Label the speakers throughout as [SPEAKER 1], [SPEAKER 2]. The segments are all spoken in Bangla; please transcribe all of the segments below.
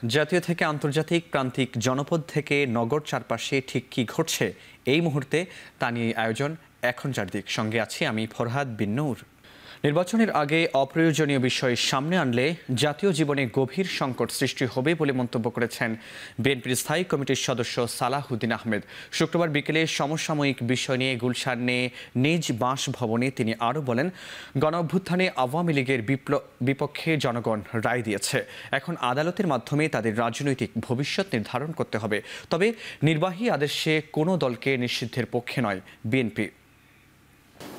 [SPEAKER 1] জাতীয় থেকে আন্তর্জাতিক, প্রান্তিক, জনপদ থেকে নগর চারপাশে ঠিক কী ঘটছে এই মুহূর্তে তা নিয়ে আয়োজন এখন চারদিক। সঙ্গে আছি আমি ফরহাদ বিন নূর। নির্বাচনের আগে অপ্রয়োজনীয় বিষয় সামনে আনলে জাতীয় জীবনে গভীর সংকট সৃষ্টি হবে বলে মন্তব্য করেছেন বিএনপির স্থায়ী কমিটির সদস্য সালাহউদ্দিন আহমেদ। শুক্রবার বিকেলে সমসাময়িক বিষয় নিয়ে গুলশানে নিজ বাসভবনে তিনি আরও বলেন, গণঅভ্যুত্থানে আওয়ামী লীগের বিপক্ষে জনগণ রায় দিয়েছে। এখন আদালতের মাধ্যমে তাদের রাজনৈতিক ভবিষ্যৎ নির্ধারণ করতে হবে। তবে নির্বাহী আদেশে কোনো দলকে নিষিদ্ধের পক্ষে নয় বিএনপি।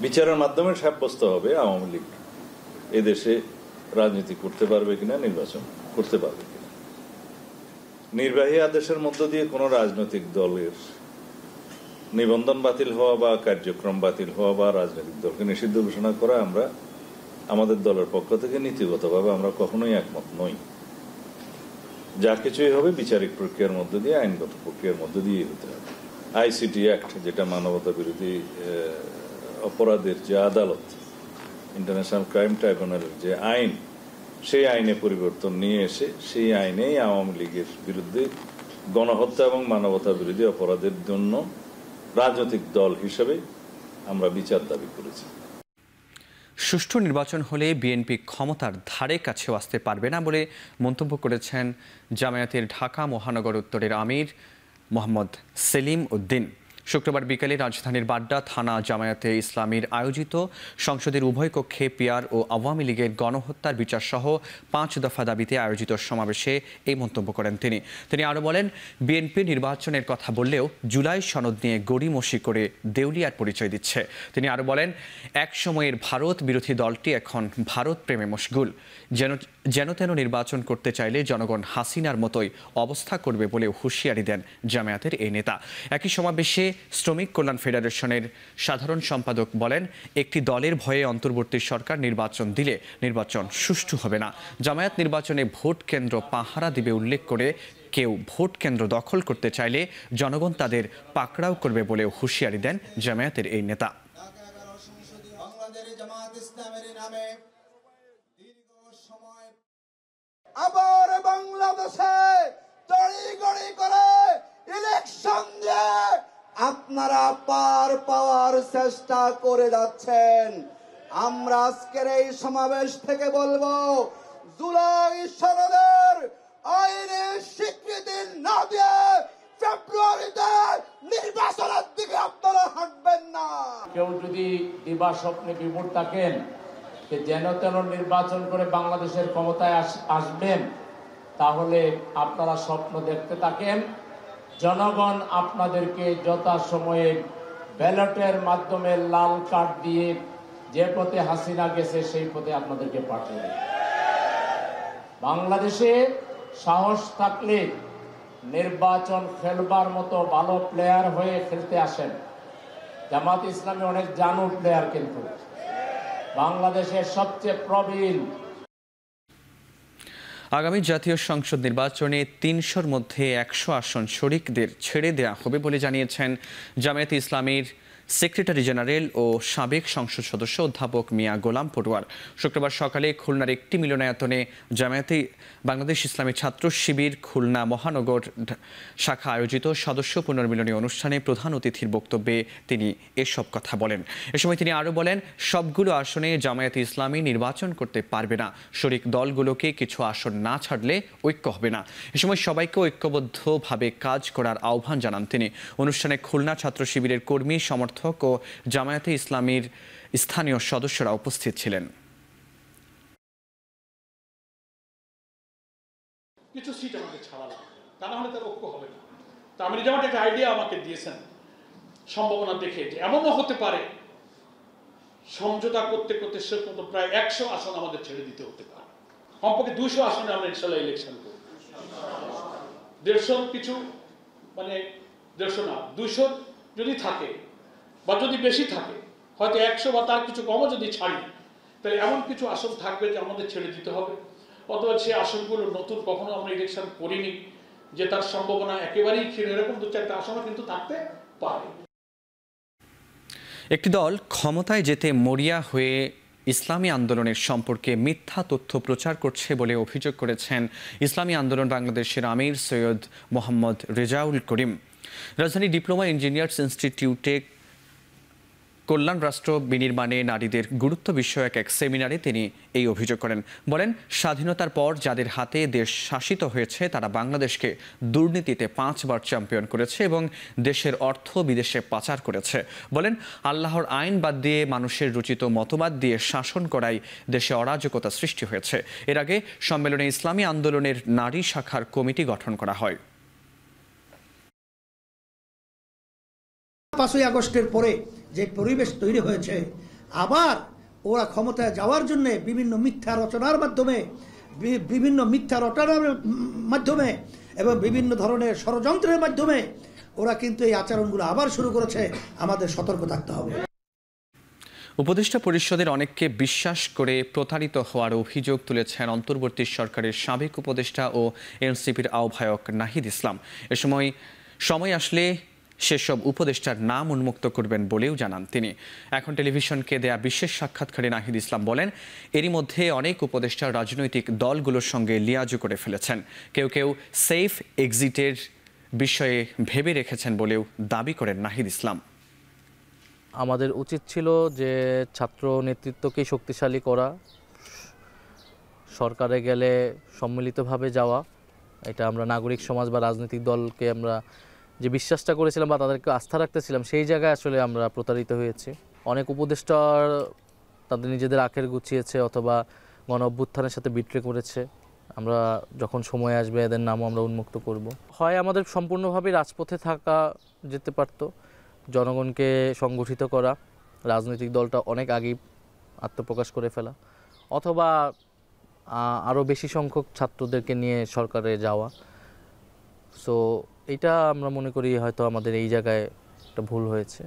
[SPEAKER 2] বিচারের মাধ্যমে সাব্যস্ত হবে আওয়ামী লীগ এদেশে রাজনীতি করতে পারবে কিনা, নির্বাচন করতে পারবে কিনা। নির্বাহী আদেশের মধ্য দিয়ে কোনো রাজনৈতিক দলের নিবন্ধন বাতিল হওয়া বা কার্যক্রম বাতিল হওয়া বা রাজনৈতিক দলকে নিষিদ্ধ ঘোষণা করা আমরা আমাদের দলের পক্ষ থেকে নীতিগতভাবে আমরা কখনোই একমত নই। যা কিছুই হবে বিচারিক প্রক্রিয়ার মধ্য দিয়ে, আইনগত প্রক্রিয়ার মধ্য দিয়েই হতে হবে। আইসিটি অ্যাক্ট, যেটা মানবতা বিরোধী অপরাধের যে আদালত, ইন্টারন্যাশনাল ক্রাইম ট্রাইব্যুনালের যে আইন, সেই আইনে পরিবর্তন নিয়ে এসে সেই আইনেই আওয়ামী লীগের বিরুদ্ধে গণহত্যা এবং মানবতা বিরোধী অপরাধের জন্য রাজনৈতিক দল হিসেবে আমরা বিচার দাবি করেছি।
[SPEAKER 1] সুষ্ঠু নির্বাচন হলে বিএনপি ক্ষমতার ধারে কাছেও আসতে পারবে না বলে মন্তব্য করেছেন জামায়াতের ঢাকা মহানগর উত্তরের আমির মোহাম্মদ সেলিম উদ্দিন। শুক্রবার বিকেলে রাজধানীর বাড্ডা থানা জামায়াতে ইসলামীর আয়োজিত সংসদের উভয় কক্ষে পিয়ার ও আওয়ামী লীগের গণহত্যার বিচারসহ 5 দফা দাবিতে আয়োজিত সমাবেশে এই মন্তব্য করেন তিনি আরও বলেন, বিএনপি নির্বাচনের কথা বললেও জুলাই সনদ নিয়ে গড়িমসি করে দেউলিয়ার পরিচয় দিচ্ছে। তিনি আরও বলেন, এক সময়ের ভারত বিরোধী দলটি এখন ভারত প্রেমে মশগুল। যেন তেন নির্বাচন করতে চাইলে জনগণ হাসিনার মতোই অবস্থা করবে বলেও হুঁশিয়ারি দেন জামায়াতের এই নেতা। একই সমাবেশে শ্রমিক কল্যাণ ফেডারেশনের সাধারণ সম্পাদক বলেন, একটি দলের ভয়ে অন্তর্বর্তী সরকার নির্বাচন দিলে নির্বাচন সুষ্ঠু হবে না। জামায়াত নির্বাচনে ভোট কেন্দ্র পাহারা দিবে উল্লেখ করে কেউ ভোট কেন্দ্র দখল করতে চাইলে জনগণ তাদের পাকড়াও করবে বলেও হুঁশিয়ারি দেন জামায়াতের এই নেতা।
[SPEAKER 3] আবার বাংলাদেশে তড়িঘড়ি করে ইলেকশন দিয়ে আপনারা পার পাওয়ার চেষ্টা করে যাচ্ছেন। আমরা আজকের এই সমাবেশ থেকে বলবো, জুলাই সনদের আইনে স্বীকৃতি না দিয়ে ফেব্রুয়ারিতে নির্বাচনের দিকে আপনারা হাঁটবেন না।
[SPEAKER 4] কেউ যদি দিবা স্বপ্নে বিমূঢ় থাকেন যেন তেন নির্বাচন করে বাংলাদেশের ক্ষমতায় আসবেন, তাহলে আপনারা স্বপ্ন দেখতে থাকেন। জনগণ আপনাদেরকে যথাসময়ে ব্যালটের মাধ্যমে লাল কার্ড দিয়ে যে পথে হাসিনা গেছে সেই পথে আপনাদেরকে পাঠিয়ে দেবে। বাংলাদেশে সাহস থাকলে নির্বাচন খেলবার মতো ভালো প্লেয়ার হয়ে খেলতে আসেন। জামাত ইসলামী অনেক জানু প্লেয়ার, কিন্তু বাংলাদেশের সবচেয়ে প্রবীণ।
[SPEAKER 1] আগামী জাতীয় সংসদ নির্বাচনে 300-র মধ্যে 100 আসন শরিকদের ছেড়ে দেওয়া হবে বলে জানিয়েছেন জামায়াতে ইসলামীর সেক্রেটারি জেনারেল ও সাবেক সংসদ সদস্য অধ্যাপক মিয়া গোলাম পটুয়ার। শুক্রবার সকালে খুলনার একটি মিলনায়তনে জামায়াতে বাংলাদেশ ইসলামী ছাত্র শিবির খুলনা মহানগর শাখা আয়োজিত সদস্য পুনর্মিলনী অনুষ্ঠানে প্রধান অতিথির বক্তব্যে তিনি এসব কথা বলেন। এ সময় তিনি আরও বলেন, সবগুলো আসনে জামায়াতে ইসলামী নির্বাচন করতে পারবে না। শরিক দলগুলোকে কিছু আসন না ছাড়লে ঐক্য হবে না। এ সময় সবাইকে ঐক্যবদ্ধভাবে কাজ করার আহ্বান জানান তিনি। অনুষ্ঠানে খুলনা ছাত্র শিবিরের কর্মী, সমর্থক ও জামায়াতে ইসলামীর স্থানীয় সদস্যরা উপস্থিত ছিলেন।
[SPEAKER 5] কিছু সিট আমাকে ছাড়া লাগবে, তা না হলে তার ঐক্য হবে না। তা আমি যেমন একটা আইডিয়া আমাকে দিয়েছেন, সম্ভাবনা দেখে যে এমনও হতে পারে সমঝোতা করতে করতে শেষ পর্যন্ত প্রায় 100 আসন আমাদের ছেড়ে দিতে হতে পারে। কমপক্ষে 200 আসনে আমরা ইনশাল্লাহ ইলেকশন করব। 150 কিছু, মানে 150 না, 200 যদি থাকে বা যদি বেশি থাকে, হয়তো 100 বা তার কিছু কমও যদি ছাড়ি, তাহলে এমন কিছু আসন থাকবে যে আমাদের ছেড়ে দিতে হবে। অথবা সেই আসনগুলো নতুন কখনো আমরা ইলেকশন করিনি, যে তার সম্ভাবনা একেবারেই ক্ষীণ, এরকম 2-4টা আসনও কিন্তু থাকতে পারে।
[SPEAKER 1] একটি দল ক্ষমতায় যেতে মরিয়া হয়ে ইসলামী আন্দোলনের সম্পর্কে মিথ্যা তথ্য প্রচার করছে বলে অভিযোগ করেছেন ইসলামী আন্দোলন বাংলাদেশের আমির সৈয়দ মোহাম্মদ রেজাউল করিম। রাজধানী ডিপ্লোমা ইঞ্জিনিয়ার্স ইনস্টিটিউটে কল্যাণ রাষ্ট্র বিনির্মাণে নারীদের গুরুত্ব বিষয়ক এক সেমিনারে তিনি এই অভিযোগ করেন। বলেন, স্বাধীনতার পর যাদের হাতে দেশ শাসিত হয়েছে তারা বাংলাদেশকে দুর্নীতিতে 5 বার চ্যাম্পিয়ন করেছে এবং দেশের অর্থ বিদেশে পাচার করেছে। বলেন, আল্লাহর আইন বাদ দিয়ে মানুষের রচিত মতবাদ দিয়ে শাসন করাই দেশে অরাজকতা সৃষ্টি হয়েছে। এর আগে সম্মেলনে ইসলামী আন্দোলনের নারী শাখার কমিটি গঠন করা হয়।
[SPEAKER 6] 5ই আগস্টের পরে যে পরিবেশ তৈরি হয়েছে, আবার ওরা ক্ষমতায় যাওয়ার জন্য বিভিন্ন মিথ্যা রচনার মাধ্যমে এবং বিভিন্ন ধরনের ষড়যন্ত্রের মাধ্যমে ওরা কিন্তু এই আচরণগুলো আবার শুরু করেছে। আমাদের সতর্ক থাকতে হবে।
[SPEAKER 1] উপদেষ্টা পরিষদের অনেককে বিশ্বাস করে প্রতারিত হওয়ার অভিযোগ তুলেছেন অন্তর্বর্তী সরকারের সাবেক উপদেষ্টা ও এনসিপির আহ্বায়ক নাহিদ ইসলাম। এ সময় আসলে সেসব উপদেষ্টার নাম উন্মুক্ত করবেন বলেও জানান তিনি। এখন টেলিভিশনকে দেয়া বিশেষ সাক্ষাৎকারে নাহিদ ইসলাম বলেন, এরই মধ্যে অনেক উপদেষ্টা রাজনৈতিক দলগুলোর সঙ্গে লিয়াজু করে ফেলেছেন। কেউ কেউ সেফ এক্সিটের বিষয়ে ভেবে রেখেছেন বলেও দাবি করেন নাহিদ ইসলাম।
[SPEAKER 7] আমাদের উচিত ছিল যে ছাত্র নেতৃত্বকে শক্তিশালী করা, সরকারে গেলে সম্মিলিতভাবে যাওয়া। এটা আমরা নাগরিক সমাজ বা রাজনৈতিক দলকে আমরা যে বিশ্বাসটা করেছিলাম বা তাদেরকে আস্থা রাখতেছিলাম, সেই জায়গায় আসলে আমরা প্রতারিত হয়েছি। অনেক উপদেষ্টা তাদের নিজেদের আখের গুছিয়েছে অথবা গণ অভ্যুত্থানের সাথে বিট্রে করেছে। আমরা যখন সময় আসবে এদের নামও আমরা উন্মুক্ত করব। হয় আমাদের সম্পূর্ণভাবে রাজপথে থাকা যেতে পারত, জনগণকে সংগঠিত করা, রাজনৈতিক দলটা অনেক আগেই আত্মপ্রকাশ করে ফেলা, অথবা আরও বেশি সংখ্যক ছাত্রদেরকে নিয়ে সরকারে যাওয়া। সো এটা আমরা মনে করি হয়তো আমাদের এই জায়গায় একটা ভুল হয়েছে।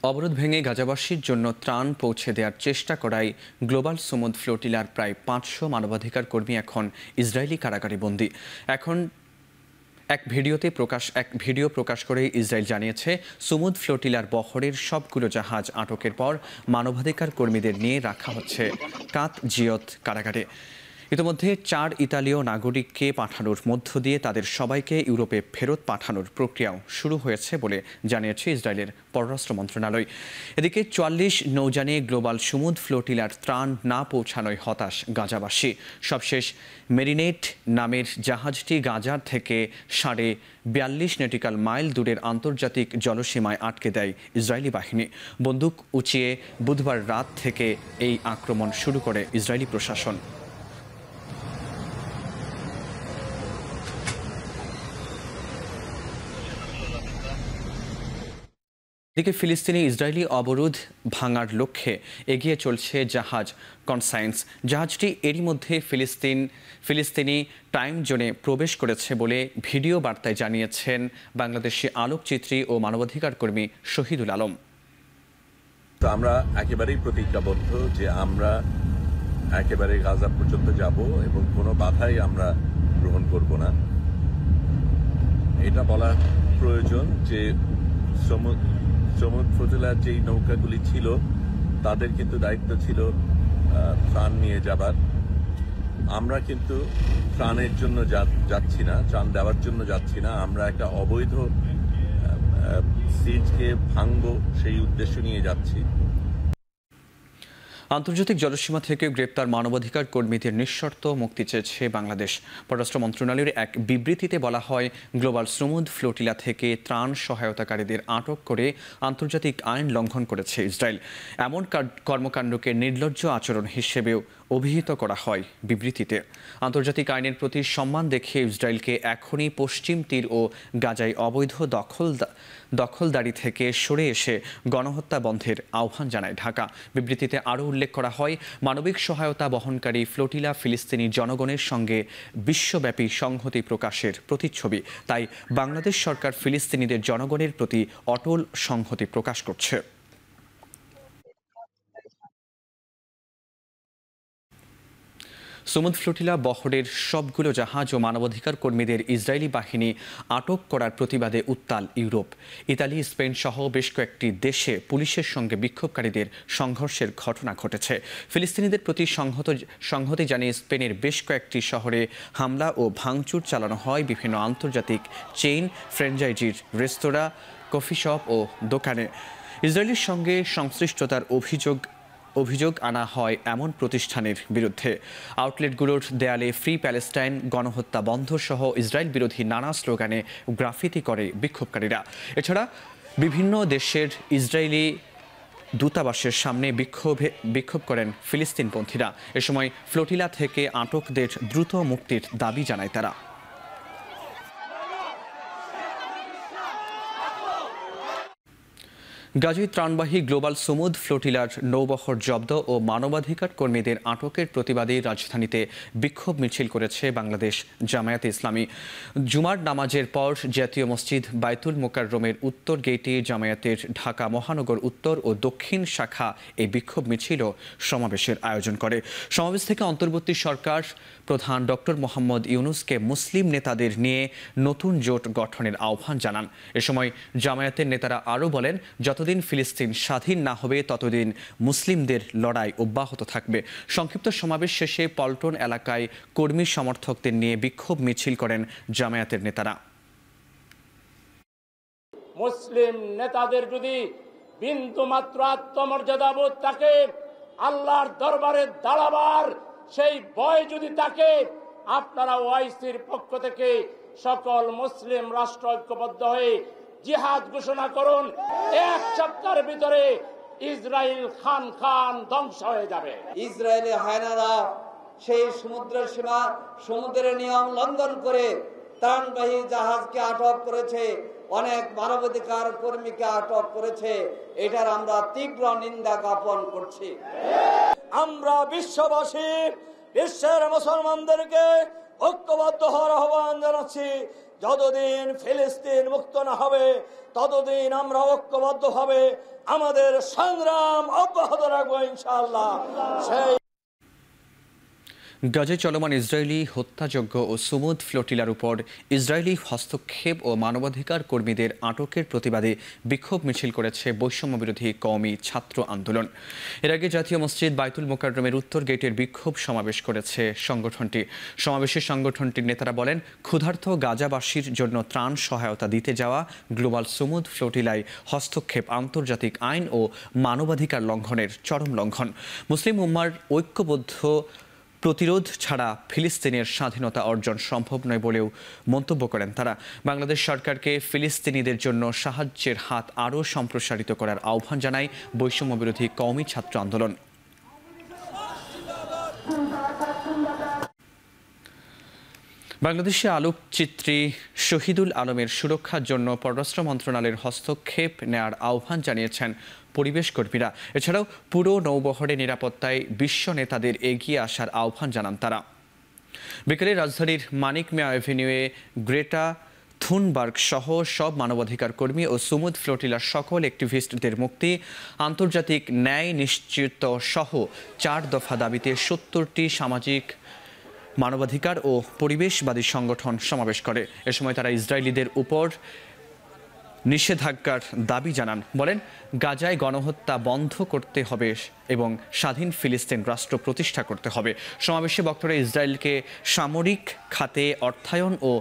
[SPEAKER 1] অবরোধ ভেঙে গাজাবাসীর জন্য ত্রাণ পৌঁছে দেওয়ার চেষ্টা করায় গ্লোবাল সুমুদ ফ্লোটিলার প্রায় 500 মানবাধিকার কর্মী এখন ইসরায়েলি কারাগারে বন্দী। এখন এক ভিডিও প্রকাশ করে ইসরায়েল জানিয়েছে, সুমুদ ফ্লোটিলার বহরের সবগুলো জাহাজ আটকের পর মানবাধিকার কর্মীদের নিয়ে রাখা হচ্ছে কাত জিয়ত কারাগারে। ইতিমধ্যে 4 ইতালীয় নাগরিককে পাঠানোর মধ্য দিয়ে তাদের সবাইকে ইউরোপে ফেরত পাঠানোর প্রক্রিয়াও শুরু হয়েছে বলে জানিয়েছে ইসরায়েলের পররাষ্ট্র মন্ত্রণালয়। এদিকে 44 নৌযানে গ্লোবাল সুমুদ ফ্লোটিলার ত্রাণ না পৌঁছানোয় হতাশ গাজাবাসী। সবশেষ মেরিনেট নামের জাহাজটি গাজার থেকে 42.5 নটিক্যাল মাইল দূরের আন্তর্জাতিক জলসীমায় আটকে দেয় ইসরায়েলি বাহিনী। বন্দুক উঁচিয়ে বুধবার রাত থেকে এই আক্রমণ শুরু করে ইসরায়েলি প্রশাসন। এদিকে ফিলিস্তিনি ইসরায়েলি অবরোধ ভাঙার লক্ষ্যে এগিয়ে চলছে জাহাজ কনসায়েন্স। জাহাজটি এরই মধ্যে ফিলিস্তিনি টাইম জোনে প্রবেশ করেছে বলে ভিডিও বার্তায় জানিয়েছেন বাংলাদেশি আলোকচিত্রী ও মানবাধিকার কর্মী শহীদুল আলম।
[SPEAKER 8] তো আমরা একেবারেই প্রতিজ্ঞাবদ্ধ যে আমরা একেবারে গাজা পর্যন্ত যাব এবং কোনো বাধাই আমরা গ্রহণ করব না। এটা বলা প্রয়োজন যে সমুদ ফ্লোটিলার যেই নৌকাগুলি ছিল তাদের কিন্তু দায়িত্ব ছিল ত্রাণ নিয়ে যাবার। আমরা কিন্তু ত্রাণের জন্য যাচ্ছি না, ত্রাণ দেওয়ার জন্য যাচ্ছি না। আমরা একটা অবৈধ সিজকে ভাঙবো সেই উদ্দেশ্য নিয়ে যাচ্ছি।
[SPEAKER 1] আন্তর্জাতিক জলসীমা থেকে গ্রেপ্তার মানবাধিকার কর্মীদের নিঃশর্ত মুক্তি চেয়েছে বাংলাদেশ। পররাষ্ট্র মন্ত্রণালয়ের এক বিবৃতিতে বলা হয়, গ্লোবাল সুমুদ ফ্লোটিলা থেকে ত্রাণ সহায়তাকারীদের আটক করে আন্তর্জাতিক আইন লঙ্ঘন করেছে ইসরায়েল। এমন কর্মকাণ্ডকে নির্লজ্জ আচরণ হিসেবেও অভিহিত করা হয় বিবৃতিতে। আন্তর্জাতিক আইনের প্রতি সম্মান দেখিয়ে ইসরায়েলকে এখনই পশ্চিম তীর ও গাজায় অবৈধ দখলদারি থেকে সরে এসে গণহত্যা বন্ধের আহ্বান জানায় ঢাকা। বিবৃতিতে আরও উল্লেখ করা হয়, মানবিক সহায়তা বহনকারী ফ্লোটিলা ফিলিস্তিনি জনগণের সঙ্গে বিশ্বব্যাপী সংহতি প্রকাশের প্রতিচ্ছবি। তাই বাংলাদেশ সরকার ফিলিস্তিনিদের জনগণের প্রতি অটল সংহতি প্রকাশ করছে। সুমুদ ফ্লোটিলা বহরের সবগুলো জাহাজ ও মানবাধিকার কর্মীদের ইসরায়েলি বাহিনী আটক করার প্রতিবাদে উত্তাল ইউরোপ। ইতালি, স্পেন সহ বেশ কয়েকটি দেশে পুলিশের সঙ্গে বিক্ষোভকারীদের সংঘর্ষের ঘটনা ঘটেছে। ফিলিস্তিনিদের প্রতি সংহতি জানিয়ে স্পেনের বেশ কয়েকটি শহরে হামলা ও ভাঙচুর চালানো হয় বিভিন্ন আন্তর্জাতিক চেইন, ফ্র্যাঞ্চাইজির রেস্তোরাঁ, কফি শপ ও দোকানে। ইসরায়েলের সঙ্গে সংশ্লিষ্টতার অভিযোগ আনা হয় এমন প্রতিষ্ঠানের বিরুদ্ধে। আউটলেটগুলোর দেয়ালে ফ্রি প্যালেস্টাইন, গণহত্যা বন্ধ সহ ইসরায়েল বিরোধী নানা স্লোগানে গ্রাফিতি করে বিক্ষোভকারীরা। এছাড়া বিভিন্ন দেশের ইসরায়েলি দূতাবাসের সামনে বিক্ষোভ করেন ফিলিস্তিনপন্থীরা। এ সময় ফ্লোটিলা থেকে আটকদের দ্রুত মুক্তির দাবি জানায় তারা। গাজী ত্রাণবাহী গ্লোবাল সুমুদ ফ্লোটিলার নৌবহর জব্দ ও মানবাধিকার কর্মীদের আটকের প্রতিবাদে রাজধানীতে বিক্ষোভ মিছিল করেছে বাংলাদেশ জামায়াতে ইসলামী। জুমার নামাজের পর জাতীয় মসজিদ বায়তুল মোকাররমের উত্তর গেটে জামায়াতের ঢাকা মহানগর উত্তর ও দক্ষিণ শাখা এই বিক্ষোভ মিছিল ও সমাবেশের আয়োজন করে। সমাবেশ থেকে অন্তর্বর্তী সরকার প্রধান ডক্টর মোহাম্মদ ইউনূসকে মুসলিম নেতাদের নিয়ে নতুন জোট গঠনের আহ্বান জানান। এ সময় জামায়াতের নেতারা আরও বলেন, যতদিন ফিলিস্তিন স্বাধীন না হবে ততদিন মুসলিমদের লড়াই অব্যাহত থাকবে। সংক্ষিপ্ত সমাবেশ শেষে পল্টন এলাকায় কর্মী সমর্থকদের নিয়ে বিক্ষোভ মিছিল করেন জামায়াতের নেতারা।
[SPEAKER 4] মুসলিম নেতাদের যদি বিন্দুমাত্র আত্মমর্যাদাবোধ থাকে, আল্লাহর দরবারে দাঁড়াবার সেই ভয় যদি থাকে, আপনারা ওআইসির পক্ষ থেকে সকল মুসলিম রাষ্ট্র ঐক্যবদ্ধ হয়ে জিহাদ ঘোষণা করুন। 1 সপ্তাহের ভিতরে ইসরায়েল খান ধ্বংস হয়ে যাবে।
[SPEAKER 3] ইসরায়েলি হায়নারা সেই সমুদ্রের নিয়ম লঙ্ঘন করে ত্রাণবাহী জাহাজকে আটক করেছে, অনেক মানবাধিকার কর্মীকে আটক করেছে। এটার আমরা তীব্র নিন্দা জ্ঞাপন করছি।
[SPEAKER 9] আমরা বিশ্ববাসী, বিশ্বের মুসলমানদেরকে ঐক্যবদ্ধ হওয়ার আহ্বান জানাচ্ছি। যতদিন ফিলিস্তিন মুক্ত না হবে ততদিন আমরা ঐক্যবদ্ধভাবে আমাদের সংগ্রাম অব্যাহত রাখবো ইনশাআল্লাহ।
[SPEAKER 1] গাজায় চলমান ইসরায়েলি হত্যাযজ্ঞ ও সুমুদ ফ্লোটিলার উপর ইসরায়েলি হস্তক্ষেপ ও মানবাধিকার কর্মীদের আটকের প্রতিবাদে বিক্ষোভ মিছিল করেছে বৈষম্য বিরোধী কওমি ছাত্র আন্দোলন। এর আগে জাতীয় মসজিদ বায়তুল মোকাররমের উত্তর গেটের বিক্ষোভ সমাবেশ করেছে সংগঠনটি। সমাবেশে সংগঠনটির নেতারা বলেন, ক্ষুধার্ত গাজাবাসীর জন্য ত্রাণ সহায়তা দিতে যাওয়া গ্লোবাল সুমুদ ফ্লোটিলায় হস্তক্ষেপ আন্তর্জাতিক আইন ও মানবাধিকার লঙ্ঘনের চরম লঙ্ঘন। মুসলিম উম্মার ঐক্যবদ্ধ প্রতিরোধ ছাড়া ফিলিস্তিনের স্বাধীনতা অর্জন সম্ভব নয় বলেও মন্তব্য করেন তারা। বাংলাদেশ সরকারকে ফিলিস্তিনিদের জন্য সাহায্যের হাত আরও সম্প্রসারিত করার আহ্বান জানায় বৈষম্য বিরোধী কওমি ছাত্র আন্দোলন। বাংলাদেশে আলোকচিত্রী শহীদুল আলমের সুরক্ষার জন্য পররাষ্ট্র মন্ত্রণালয়ের হস্তক্ষেপ নেয়ার আহ্বান জানিয়েছেন পরিবেশ কর্মীরা। এছাড়াও পুরো নৌবহরের নিরাপত্তায় বিশ্ব নেতাদের এগিয়ে আসার আহ্বান জানান তারা। বিকেলে রাজধানীর মানিক মিয়া অ্যাভিনিউয়ে গ্রেটা থুনবার্গ সহ সব মানবাধিকার কর্মী ও সুমুদ ফ্লোটিলার সকল অ্যাক্টিভিস্টদের মুক্তি, আন্তর্জাতিক ন্যায় নিশ্চিত সহ 4 দফা দাবিতে 70টি সামাজিক, মানবাধিকার ও পরিবেশবাদী সংগঠন সমাবেশ করে। এ সময় তারা ইসরায়েলিদের উপর নিষেধাজ্ঞার দাবি জানান। বলেন, গাজায় গণহত্যা বন্ধ করতে হবে এবং স্বাধীন ফিলিস্তিন রাষ্ট্র প্রতিষ্ঠা করতে হবে। সমাবেশে বক্তারা ইসরায়েলকে সামরিক খাতে অর্থায়ন ও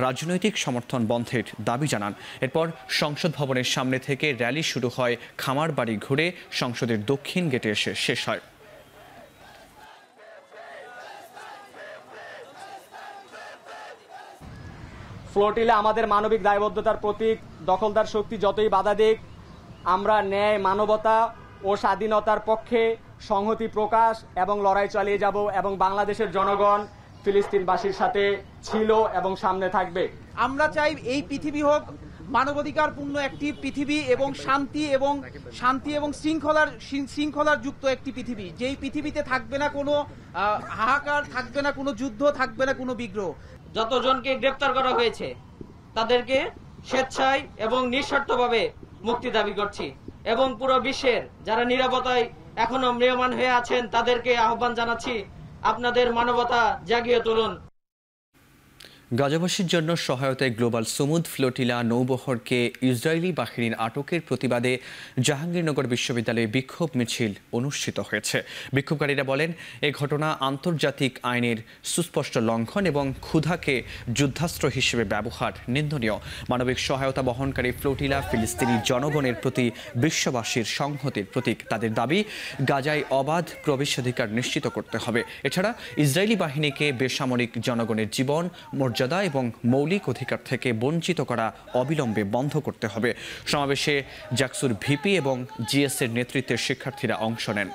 [SPEAKER 1] রাজনৈতিক সমর্থন বন্ধের দাবি জানান। এরপর সংসদ ভবনের সামনে থেকে র্যালি শুরু হয়, খামার বাড়ি ঘুরে সংসদের দক্ষিণ গেটে এসে শেষ হয়।
[SPEAKER 10] ফ্লোটিলা আমাদের মানবিক দায়বদ্ধতার প্রতীক। দখলদার শক্তি যতই বাধা দিক, আমরা ন্যায়, মানবতা ও স্বাধীনতার পক্ষে সংহতি প্রকাশ এবং লড়াই চালিয়ে যাব এবং বাংলাদেশের জনগণ ফিলিস্তিনবাসীর সাথে ছিল এবং সামনে থাকবে।
[SPEAKER 11] আমরা চাই এই পৃথিবী হোক মানবাধিকারপূর্ণ একটি পৃথিবী এবং শান্তি এবং শৃঙ্খলার যুক্ত একটি পৃথিবী, যেই পৃথিবীতে থাকবে না কোনো হাহাকার, থাকবে না কোনো যুদ্ধ, থাকবে না কোনো বিগ্রহ।
[SPEAKER 9] যতজনকে গ্রেপ্তার করা হয়েছে তাদেরকে স্বেচ্ছায় এবং নিঃশর্তভাবে মুক্তি দাবি করছি এবং পুরো বিশ্বের যারা নিরাপত্তায় এখনো ম্রিয়মাণ হয়ে আছেন তাদেরকে আহ্বান জানাচ্ছি আপনাদের মানবতা জাগিয়ে তুলুন।
[SPEAKER 1] গাজাবাসীর জন্য সহায়তায় গ্লোবাল সুমুদ ফ্লোটিলা নৌবহরকে ইসরায়েলি বাহিনীর আটকের প্রতিবাদে জাহাঙ্গীরনগর বিশ্ববিদ্যালয়ে বিক্ষোভ মিছিল অনুষ্ঠিত হয়েছে। বিক্ষোভকারীরা বলেন, এ ঘটনা আন্তর্জাতিক আইনের সুস্পষ্ট লঙ্ঘন এবং ক্ষুধাকে যুদ্ধাস্ত্র হিসেবে ব্যবহার নিন্দনীয়। মানবিক সহায়তা বহনকারী ফ্লোটিলা ফিলিস্তিনি জনগণের প্রতি বিশ্ববাসীর সংহতির প্রতীক। তাদের দাবি, গাজায় অবাধ প্রবেশাধিকার নিশ্চিত করতে হবে। এছাড়া ইসরায়েলি বাহিনীকে বেসামরিক জনগণের জীবন, মর্যাদা এবং মৌলিক অধিকার থেকে বঞ্চিত করা অবিলম্বে বন্ধ করতে হবে। সমাবেশে জাকসুর ভিপি এবং জিএসের নেতৃত্বে শিক্ষার্থীরা অংশ নেন।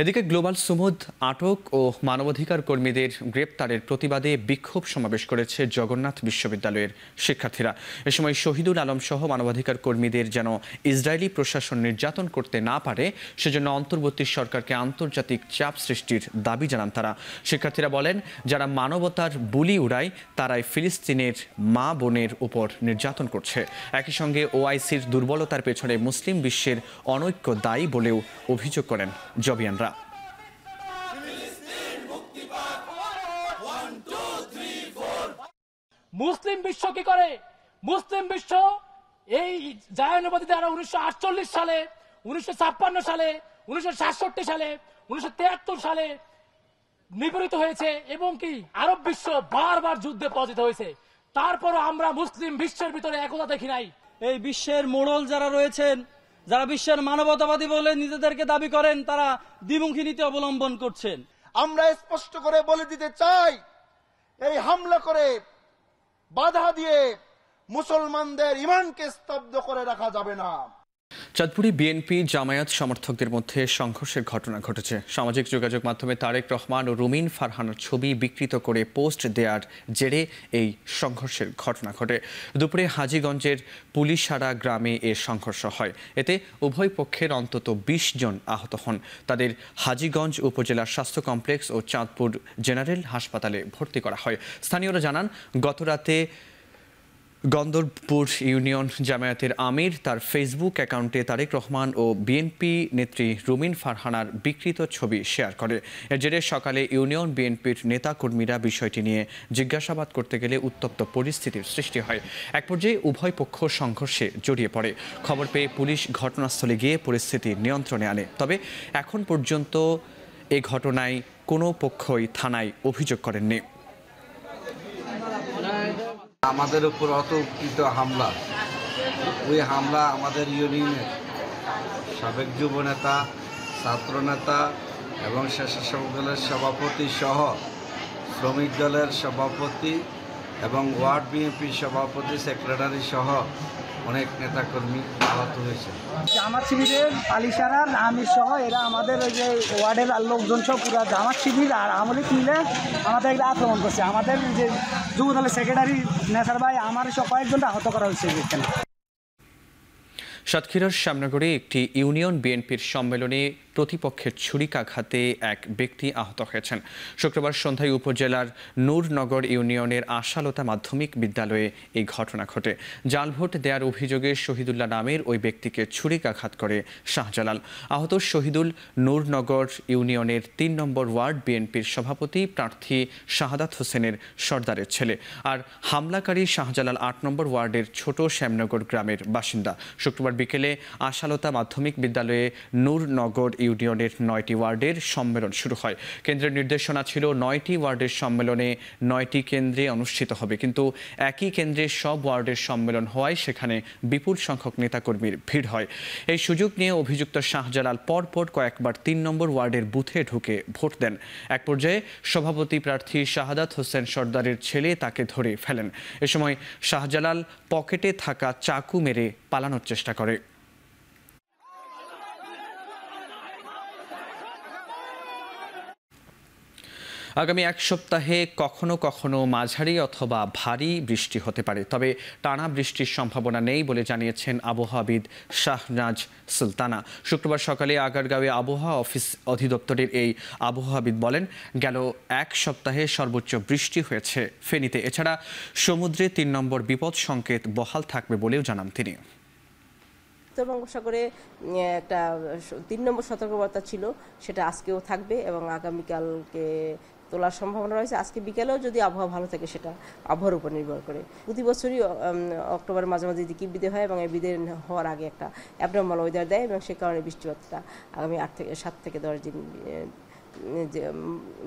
[SPEAKER 1] এদিকে গ্লোবাল সুমুদ আটক ও মানবাধিকার কর্মীদের গ্রেপ্তারের প্রতিবাদে বিক্ষোভ সমাবেশ করেছে জগন্নাথ বিশ্ববিদ্যালয়ের শিক্ষার্থীরা। এ সময় শহীদুল আলম সহ মানবাধিকার কর্মীদের যেন ইসরায়েলি প্রশাসন নির্যাতন করতে না পারে সেজন্য অন্তর্বর্তী সরকারকে আন্তর্জাতিক চাপ সৃষ্টির দাবি জানান তারা। শিক্ষার্থীরা বলেন, যারা মানবতার বুলি উড়ায় তারাই ফিলিস্তিনের মা বোনের উপর নির্যাতন করছে। একই সঙ্গে ওআইসির দুর্বলতার পেছনে মুসলিম বিশ্বের অনৈক্য দায়ী বলেও অভিযোগ করেন জবিয়ানরা।
[SPEAKER 12] মুসলিম বিশ্ব কি করে? মুসলিম বিশ্ব এই জায়নবাদী দ্বারা 1948 সালে, 1956 সালে, 1967 সালে, 1973 সালে নিপীড়িত হয়েছে এবং কি আরব বিশ্ব বারবার যুদ্ধে পরাজিত হয়েছে। তারপরও আমরা মুসলিম বিশ্বের ভিতরে একতা দেখি নাই।
[SPEAKER 13] এই বিশ্বের মোড়ল যারা রয়েছেন, যারা বিশ্বের মানবতাবাদী বলে নিজেদেরকে দাবি করেন, তারা দ্বিমুখী নীতি অবলম্বন করছেন।
[SPEAKER 14] আমরা স্পষ্ট করে বলে দিতে চাই, এই হামলা করে বাধা দিয়ে মুসলমানদের ঈমানকে স্তব্ধ করে রাখা যাবে না।
[SPEAKER 1] চাঁদপুরে বিএনপি জামায়াত সমর্থকদের মধ্যে সংঘর্ষের ঘটনা ঘটেছে। সামাজিক যোগাযোগ মাধ্যমে তারেক রহমান ও রুমিন ফারহানার ছবি বিকৃত করে পোস্ট দেওয়ার জেরে এই সংঘর্ষের ঘটনা ঘটে। দুপুরে হাজীগঞ্জের পুলিশারা গ্রামে এ সংঘর্ষ হয়। এতে উভয় পক্ষের অন্তত 20 জন আহত হন। তাদের হাজীগঞ্জ উপজেলার স্বাস্থ্য কমপ্লেক্স ও চাঁদপুর জেনারেল হাসপাতালে ভর্তি করা হয়। স্থানীয়রা জানান, গতরাতে গন্দরপুর ইউনিয়ন জামায়াতের আমির তার ফেসবুক অ্যাকাউন্টে তারেক রহমান ও বিএনপি নেত্রী রুমিন ফারহানার বিকৃত ছবি শেয়ার করে। এর জেরে সকালে ইউনিয়ন বিএনপির নেতাকর্মীরা বিষয়টি নিয়ে জিজ্ঞাসাবাদ করতে গেলে উত্তপ্ত পরিস্থিতির সৃষ্টি হয়। এক পর্যায়ে উভয় পক্ষ সংঘর্ষে জড়িয়ে পড়ে। খবর পেয়ে পুলিশ ঘটনাস্থলে গিয়ে পরিস্থিতি নিয়ন্ত্রণে আনে। তবে এখন পর্যন্ত এ ঘটনায় কোনো পক্ষই থানায় অভিযোগ করেননি।
[SPEAKER 15] আমাদের উপর অতর্কিত হামলা, ওই হামলা আমাদের ইউনিয়নের সাবেক যুবনেতা, ছাত্রনেতা এবং স্বেচ্ছাসেবক দলের সভাপতি সহ শ্রমিক দলের সভাপতি এবং ওয়ার্ড বিএনপি সভাপতি, সেক্রেটারি সহ অনেক নেতাকর্মী আহত হয়েছে।
[SPEAKER 16] জামাত শিবিরের পালিশারা আমির সহ এরা আমাদের ওই যে ওয়ার্ডের লোকজন সহ পুরো জামাত শিবির আর আমলিক মিলে আমাদের আক্রমণ করছে। আমাদের যে যুব দলের সেক্রেটারি নেসার ভাই আমার সহ কয়েকজন আহত করা হয়েছে। এখানে
[SPEAKER 1] সাতক্ষীরার শ্যামনগরে একটি ইউনিয়ন বিএনপির সম্মেলনে প্রতিপক্ষের ছুরিকাঘাতে এক ব্যক্তি আহত হয়েছেন। শুক্রবার সন্ধ্যায় উপজেলার নূরনগর ইউনিয়নের আশালতা মাধ্যমিক বিদ্যালয়ে এই ঘটনা ঘটে। জাল ভোট দেওয়ার অভিযোগে শহীদুল্লাহ নামের ওই ব্যক্তিকে ছুরিকাঘাত করে শাহজালাল। আহত শহীদুল নূরনগর ইউনিয়নের 3 নম্বর ওয়ার্ড বিএনপির সভাপতি প্রার্থী শাহাদাত হোসেনের সর্দারের ছেলে, আর হামলাকারী শাহজালাল 8 নম্বর ওয়ার্ডের ছোট শ্যামনগর গ্রামের বাসিন্দা। শুক্রবার বিকেলে আশালতা মাধ্যমিক বিদ্যালয়ে নূরনগর ইউনিয়নের 9টি ওয়ার্ডের সম্মেলন শুরু হয়। কেন্দ্রের নির্দেশনা ছিল 9টি ওয়ার্ডের সম্মেলনে 9টি কেন্দ্রে অনুষ্ঠিত হবে, কিন্তু একই কেন্দ্রে সব ওয়ার্ডের সম্মেলন হওয়ায় সেখানে বিপুল সংখ্যক নেতাকর্মীর ভিড় হয়। এই সুযোগ নিয়ে অভিযুক্ত শাহজালাল পরপর কয়েকবার 3 নম্বর ওয়ার্ডের বুথে ঢুকে ভোট দেন। এক পর্যায়ে সভাপতি প্রার্থী শাহাদাত হোসেন সর্দারের ছেলে তাকে ধরে ফেলেন। এ সময় শাহজালাল পকেটে থাকা চাকু মেরে পালানোর চেষ্টা করে। আগামী এক সপ্তাহে কখনো কখনো মাঝারি অথবা ভারী বৃষ্টি হতে পারে, তবে টানা বৃষ্টির সম্ভাবনা নেই বলে জানিয়েছেন আবহাওয়াবিদ শাহনাজ সুলতানা। শুক্রবার সকালে আগারগাঁওয়ে আবহাওয়া অফিস অধিদপ্তরের এই আবহাওয়াবিদ বলেন, গেল এক সপ্তাহে সর্বোচ্চ বৃষ্টি হয়েছে ফেনীতে। এছাড়া সমুদ্রে 3 নম্বর বিপদ সংকেত বহাল থাকবে বলেও জানান তিনি।
[SPEAKER 17] উত্তর বঙ্গোপসাগরে একটা 3 নম্বর সতর্কবার্তা ছিল, সেটা আজকেও থাকবে এবং আগামীকালকে তোলার সম্ভাবনা রয়েছে। আজকে বিকেলেও যদি আবহাওয়া ভালো থাকে সেটা আবহাওয়ার উপর নির্ভর করে। প্রতি বছরই অক্টোবরের মাঝামাঝি দিকে বিদে হয় এবং এই বিদে হওয়ার আগে একটা অ্যাবনর্মাল ওয়েদার দেয় এবং সে কারণে বৃষ্টিপাতটা আগামী 7 থেকে 10 দিন যে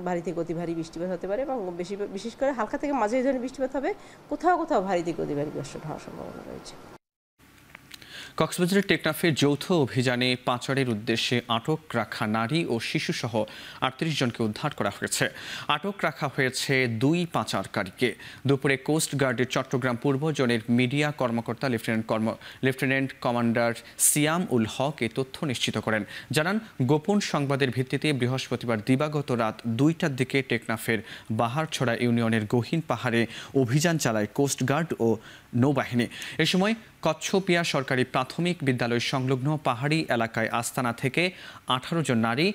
[SPEAKER 17] ভারী থেকে অতি ভারী বৃষ্টিপাত হতে পারে এবং বিশেষ করে হালকা থেকে মাঝারি ধরনের বৃষ্টিপাত হবে, কোথাও কোথাও ভারী থেকে অতি ভারী বর্ষণ হওয়ার সম্ভাবনা রয়েছে।
[SPEAKER 1] কক্সবাজারের টেকনাফে যৌথ অভিযানে পাচারের উদ্দেশ্যে আটক রাখা নারী ও শিশুসহ 38 জনকে উদ্ধার করা হয়েছে। আটক রাখা হয়েছে 2 পাচারকারীকে। দুপুরে কোস্ট গার্ডের চট্টগ্রাম পূর্ব জোনের মিডিয়া কর্মকর্তা লেফটেন্যান্ট কমান্ডার সিয়াম উল হক এ তথ্য নিশ্চিত করেন। জানান, গোপন সংবাদের ভিত্তিতে বৃহস্পতিবার দিবাগত রাত 2টার দিকে টেকনাফের বাহারছড়া ইউনিয়নের গহীন পাহাড়ে অভিযান চালায় কোস্ট গার্ড ও নৌবাহিনী। এ সময় কচ্ছপিয়া সরকারি প্রাথমিক বিদ্যালয় সংলগ্ন পাহাড়ি এলাকায় আস্তানা থেকে 18 জন নারী,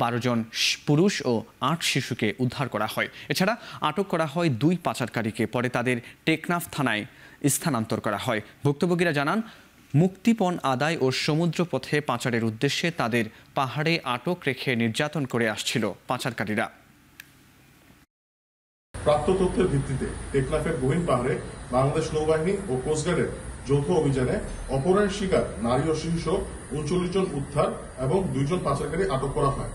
[SPEAKER 1] 12 জন পুরুষ ও 8 শিশুকে উদ্ধার করা হয়। এছাড়া আটক করা হয় 2 পাচারকারীকে। পরে তাদের টেকনাফ থানায় স্থানান্তর করা হয়। ভুক্তভোগীরা জানান, মুক্তিপণ আদায় ও সমুদ্রপথে পাচারের উদ্দেশ্যে তাদের পাহাড়ে আটক রেখে নির্যাতন করে আসছিল পাচারকারীরা।
[SPEAKER 18] প্রাপ্ত তথ্যের ভিত্তিতে টেকনাফের গহীন পাহাড়ে বাংলাদেশ নৌবাহিনী ও কোস্টগার্ডের যৌথ অভিযানে অপহরণের শিকার নারী ও শিশু 39 জন উদ্ধার এবং 2 জন পাচারকারী আটক করা হয়।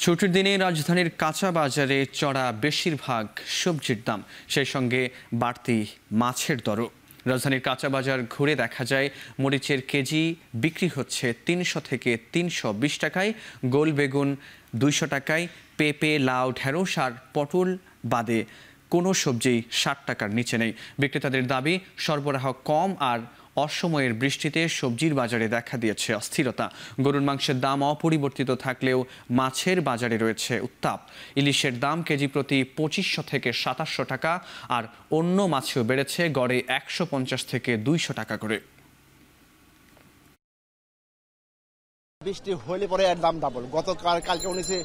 [SPEAKER 1] ছুটির দিনে রাজধানীর কাঁচা বাজারে চড়া বেশিরভাগ সবজির দাম, সেই সঙ্গে বাড়তি মাছের দরও। রাজধানীর কাঁচা বাজার ঘুরে দেখা যায় মরিচের কেজি বিক্রি হচ্ছে 300 থেকে 320 টাকায়, গোল বেগুন 200 টাকায়, পেঁপে, লাউ, ঢেঁড়স আর পটল বাদে কোনো সবজি 60 টাকার নিচে নেই। বিক্রেতাদের দাবি, সরবরাহ কম আর অসময়ের বৃষ্টিতে সবজির বাজারে দেখা দিয়েছে অস্থিরতা। গরুর মাংসের দাম অপরিবর্তিত থাকলেও মাছের বাজারে রয়েছে উত্তাপ। ইলিশের দাম কেজি প্রতি 2500 থেকে 2700 টাকা আর অন্য মাছেও বেড়েছে গড়ে 150 থেকে 200 টাকা করে।
[SPEAKER 14] বৃষ্টি হলে পরে এর দাম ডাবল। কালকে উনিছে,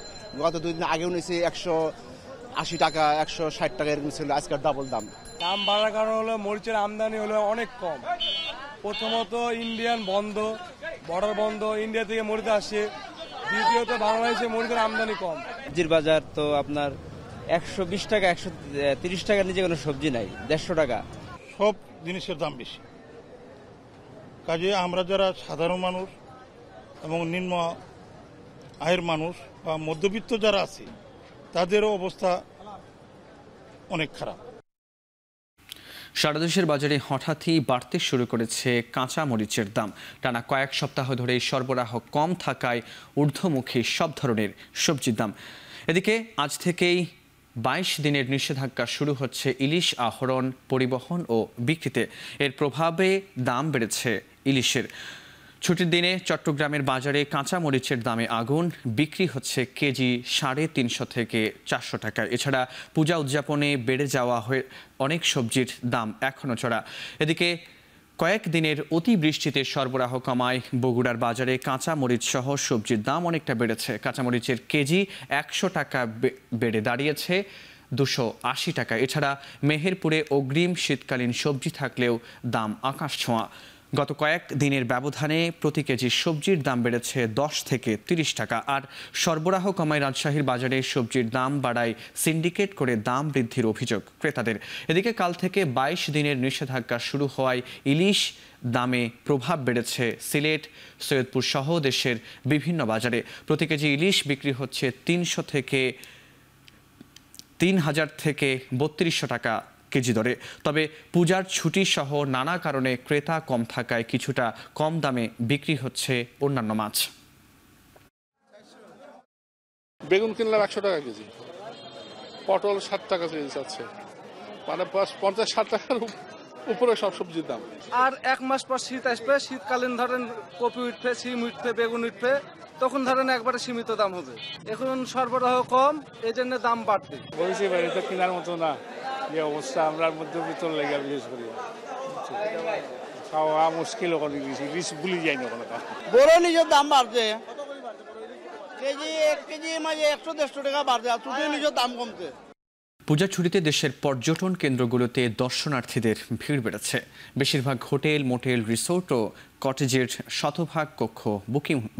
[SPEAKER 14] গত 2 দিন আগে উনিছে 180 টাকা, 160 টাকা এরকম ছিল, আজকের ডাবল দাম।
[SPEAKER 19] দাম বাড়ার কারণ হলো মরিচের আমদানি হলো অনেক কম। প্রথমত ইন্ডিয়ান বন্ধ, বর্ডার বন্ধ, ইন্ডিয়া থেকে মরিচ আসছে। দ্বিতীয়ত বাংলাদেশে মরিচের আমদানি কম।
[SPEAKER 20] সবজির বাজার তো আপনার 120 টাকা, 130 টাকার নিচে কোনো সবজি নাই, 150 টাকা।
[SPEAKER 21] সব জিনিসের দাম বেশি। কাজে আমরা যারা সাধারণ মানুষ এবং নিম্ন আয়ের মানুষ বা মধ্যবিত্ত যারা আছে তাদেরও অবস্থা অনেক খারাপ।
[SPEAKER 1] সারা দেশের বাজারে হঠাৎই বাড়তে শুরু করেছে কাঁচা মরিচের দাম। টানা কয়েক সপ্তাহ ধরে সরবরাহ কম থাকায় ঊর্ধ্বমুখী সব ধরনের সবজির দাম। এদিকে আজ থেকেই 22 দিনের নিষেধাজ্ঞা শুরু হচ্ছে ইলিশ আহরণ, পরিবহন ও বিক্রিতে। এর প্রভাবে দাম বেড়েছে ইলিশের। ছুটির দিনে চট্টগ্রামের বাজারে কাঁচা মরিচের দামে আগুন, বিক্রি হচ্ছে কেজি 350 থেকে 400 টাকা। এছাড়া পূজা উদযাপনে বেড়ে যাওয়া হয়ে অনেক সবজির দাম এখনও চড়া। এদিকে কয়েক দিনের অতিবৃষ্টিতে সরবরাহ কমায় বগুড়ার বাজারে কাঁচা মরিচ সহ সবজির দাম অনেকটা বেড়েছে। কাঁচামরিচের কেজি 100 টাকা বেড়ে দাঁড়িয়েছে 280 টাকা। এছাড়া মেহেরপুরে অগ্রিম শীতকালীন সবজি থাকলেও দাম আকাশ ছোঁয়া। গত কয়েক দিনের ব্যবধানে প্রতি কেজি সবজির দাম বেড়েছে 10 থেকে 30 টাকা। আর সরবরাহ কমায় রাজশাহীর বাজারে সবজির দাম বাড়ায় সিন্ডিকেট করে দাম বৃদ্ধির অভিযোগ ক্রেতাদের। এদিকে কাল থেকে 22 দিনের নিষেধাজ্ঞা শুরু হওয়ায় ইলিশ দামে প্রভাব বেড়েছে সিলেট, সৈয়দপুর সহ দেশের বিভিন্ন বাজারে। প্রতি কেজি ইলিশ বিক্রি হচ্ছে 3000 থেকে 3200 টাকা কেজি দরে। তবে পূজার ছুটি সহ নানা কারণে ক্রেতা কম থাকায় কিছুটা কম দামে বিক্রি হচ্ছে অন্যান্য মাছ।
[SPEAKER 22] বেগুন কিনলাম 100 টাকা কেজি, পটল 60 টাকা কেজি যাচ্ছে, মানে 50-60 টাকার উপরে সব সবজির দাম।
[SPEAKER 19] আর 1 মাস পর শীত আসবে, শীতকালীন ধরেন কপি উঠবে, সিম উঠবে, বেগুন উঠবে, তখন ধরেন একবারে সীমিত দাম হবে। এখন সরবরাহ কম, এই জন্য দাম বাড়বে।
[SPEAKER 22] বলছি ভাই, এটা কেনার মতো না, যে অবস্থা আমরা মধ্যবিত্ত লেগে বিশেষ করি খাওয়া মুশকিল, ওখানে রিস্ক ভুলে যাই না। ওখানে
[SPEAKER 14] বড় নিজের দাম বাড়ছে, কেজি 1 কেজি মাঝে 100-150 টাকা বাড়ছে, আর তুই নিজের দাম কমছে।
[SPEAKER 1] পূজা ছুটিতে দেশের পর্যটন কেন্দ্রগুলোতে দর্শনার্থীদের ভিড় বেড়েছে। বেশিরভাগ হোটেল, মোটেল, রিসোর্ট ও কটেজের শতভাগ কক্ষ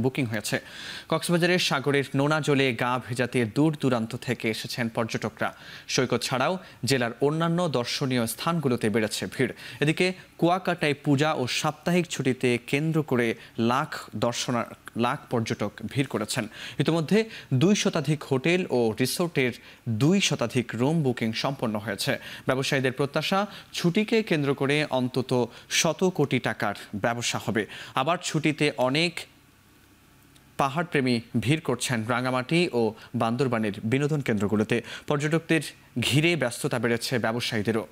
[SPEAKER 1] বুকিং হয়েছে। কক্সবাজারের সাগরের নোনা জলে গা ভেজাতে দূর দূরান্ত থেকে এসেছেন পর্যটকরা। সৈকত ছাড়াও জেলার অন্যান্য দর্শনীয় স্থানগুলোতে বেড়েছে ভিড়। এদিকে কুয়াকাটায় পূজা ও সাপ্তাহিক ছুটিতে কেন্দ্র করে লাখ পর্যটক ভিড় করেছেন। ইতিমধ্যে 2 শতাধিক হোটেল ও রিসোর্টের 2 শতাধিক রুম বুকিং সম্পন্ন হয়েছে। ব্যবসায়ীদের প্রত্যাশা, ছুটিকে কেন্দ্র করে অন্তত 100 কোটি টাকার ব্যবসা হবে। আবার ছুটিতে অনেক পাহাড়প্রেমী ভিড় করছেন রাঙামাটি ও বান্দরবানের বিনোদন কেন্দ্রগুলোতে। পর্যটকদের ঘিরে ব্যস্ততা বেড়েছে ব্যবসায়ীদেরও।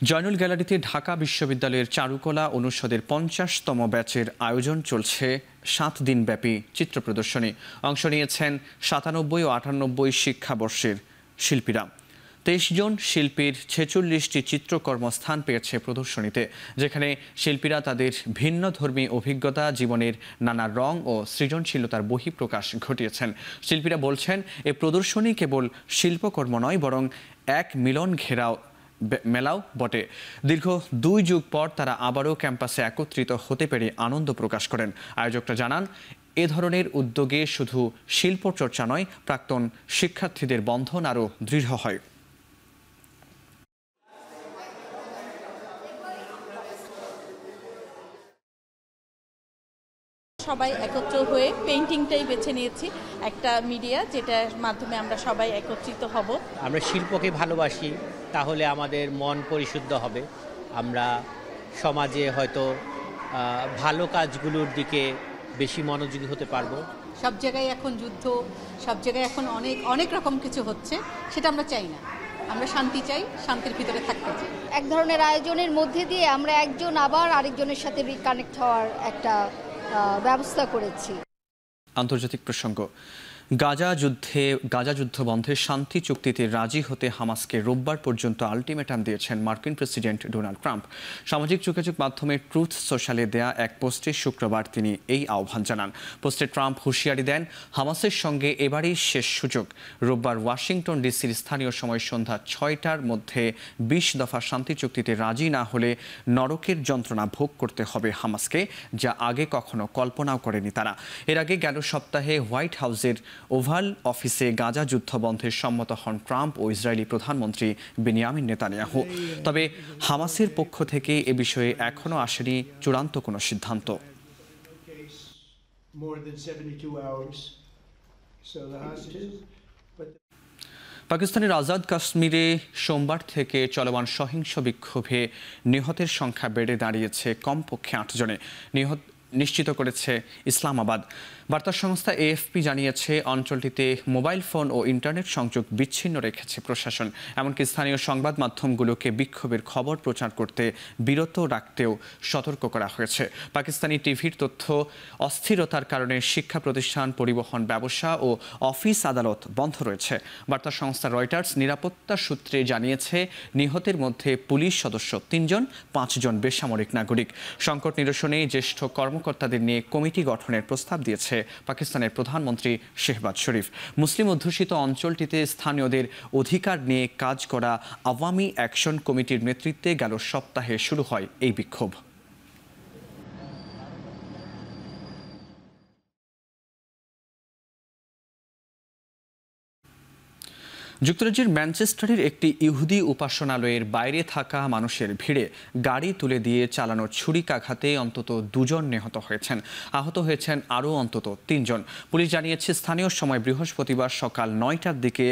[SPEAKER 1] জয়নুল গ্যালারিতে ঢাকা বিশ্ববিদ্যালয়ের চারুকলা অনুষদের 50তম ব্যাচের আয়োজন চলছে 7 দিনব্যাপী চিত্র প্রদর্শনী। অংশ নিয়েছেন 97 ও 98 শিক্ষাবর্ষের শিল্পীরা। 23 জন শিল্পীর 46টি চিত্রকর্ম স্থান পেয়েছে প্রদর্শনীতে, যেখানে শিল্পীরা তাদের ভিন্নধর্মী অভিজ্ঞতা, জীবনের নানা রং ও সৃজনশীলতার বহিঃপ্রকাশ ঘটিয়েছেন। শিল্পীরা বলছেন, এই প্রদর্শনী কেবল শিল্পকর্ম নয়, বরং এক মিলন ঘেরাও মেলাও বটে। দীর্ঘ 2 যুগ পর তারা আবারও ক্যাম্পাসে একত্রিত হতে পেরে আনন্দ প্রকাশ করেন। আয়োজকরা জানান, এ ধরনের উদ্যোগে শুধু শিল্প চর্চা নয়, প্রাক্তন শিক্ষার্থীদের বন্ধন আরও দৃঢ় হয়।
[SPEAKER 2] সবাই একত্র হয়ে পেইন্টিংটাই বেছে নিয়েছি, একটা মিডিয়া যেটার মাধ্যমে আমরা সবাই একত্রিত হব।
[SPEAKER 5] আমরা শিল্পকে ভালোবাসি, তাহলে আমাদের মন পরিশুদ্ধ হবে। আমরা সমাজে হয়তো ভালো কাজগুলোর দিকে বেশি মনোযোগী হতে পারবো।
[SPEAKER 2] সব জায়গায় এখন যুদ্ধ, সব জায়গায় এখন অনেক রকম কিছু হচ্ছে, সেটা আমরা চাই না। আমরা শান্তি চাই, শান্তির ভিতরে থাকতে চাই।
[SPEAKER 23] এক ধরনের আয়োজনের মধ্যে দিয়ে আমরা একজন আবার আরেকজনের সাথে রিকানেক্ট হওয়ার একটা ব্যবস্থা করেছি।
[SPEAKER 1] আন্তর্জাতিক প্রসঙ্গ। গাজা যুদ্ধ বন্ধে শান্তি চুক্তিতে রাজি হতে হামাসকে রোববার পর্যন্ত আলটিমেটাম দিয়েছেন মার্কিন প্রেসিডেন্ট ডোনাল্ড ট্রাম্প। সামাজিক যোগাযোগ মাধ্যমে ট্রুথ সোশ্যালে দেয়া এক পোস্টে শুক্রবার তিনি এই আহ্বান জানান। পোস্টে ট্রাম্প হুঁশিয়ারি দেন, হামাসের সঙ্গে এবারই শেষ সুযোগ। রোববার ওয়াশিংটন ডিসির স্থানীয় সময় সন্ধ্যা 6টার মধ্যে 20 দফা শান্তি চুক্তিতে রাজি না হলে নরকের যন্ত্রণা ভোগ করতে হবে হামাসকে, যা আগে কখনো কল্পনাও করেনি তারা। এর আগে গেল সপ্তাহে হোয়াইট হাউসের ওভাল অফিসে গাজা যুদ্ধ বন্ধে সম্মত হন ট্রাম্প ও ইসরায়েলি প্রধানমন্ত্রী বেনিয়ামিন নেতানিয়াহু। তবে হামাসের পক্ষ থেকে এ বিষয়ে এখনো আসেনি চূড়ান্ত কোনো সিদ্ধান্ত। পাকিস্তানের আজাদ কাশ্মীরে সোমবার থেকে চলমান সহিংস বিক্ষোভে নিহতের সংখ্যা বেড়ে দাঁড়িয়েছে কমপক্ষে 8 জনে। নিহত নিশ্চিত করেছে ইসলামাবাদ। বার্তা সংস্থা AFP জানিয়েছে, অঞ্চলটিতে মোবাইল ফোন ও ইন্টারনেট সংযোগ বিচ্ছিন্ন রেখেছে প্রশাসন। এমনকি স্থানীয় সংবাদ মাধ্যমগুলোকে বিক্ষোভের খবর প্রচার করতে বিরত রাখতেও সতর্ক করা হয়েছে। পাকিস্তানি টিভির তথ্য, অস্থিরতার কারণে শিক্ষা প্রতিষ্ঠান, পরিবহন ব্যবসা ও অফিস আদালত বন্ধ রয়েছে। বার্তা সংস্থা রয়টার্স নিরাপত্তা সূত্রে জানিয়েছে, নিহতের মধ্যে পুলিশ সদস্য 3 জন, 5 জন বেসামরিক নাগরিক। সংকট নিরসনে জ্যেষ্ঠ কর্মকর্তাদের নিয়ে কমিটি গঠনের প্রস্তাব দিয়েছে পাকিস্তানের প্রধানমন্ত্রী শেহবাজ শরীফ। মুসলিম অধ্যুষিত অঞ্চলটিতে স্থানীয়দের অধিকার নিয়ে কাজ করা আওয়ামী অ্যাকশন কমিটির নেতৃত্বে গেল সপ্তাহে শুরু হয় এই বিক্ষোভ। যুক্তরাজ্যের ম্যানচেস্টারের একটি ইহুদি উপাসনালয়ের বাইরে থাকা মানুষের ভিড়ে গাড়ি তুলে দিয়ে চালানো ছুরিকাঘাতে অন্তত 2 জন নিহত হয়েছেন। আহত হয়েছেন আরও অন্তত 3 জন। পুলিশ জানিয়েছে, স্থানীয় সময় বৃহস্পতিবার সকাল 9টার দিকে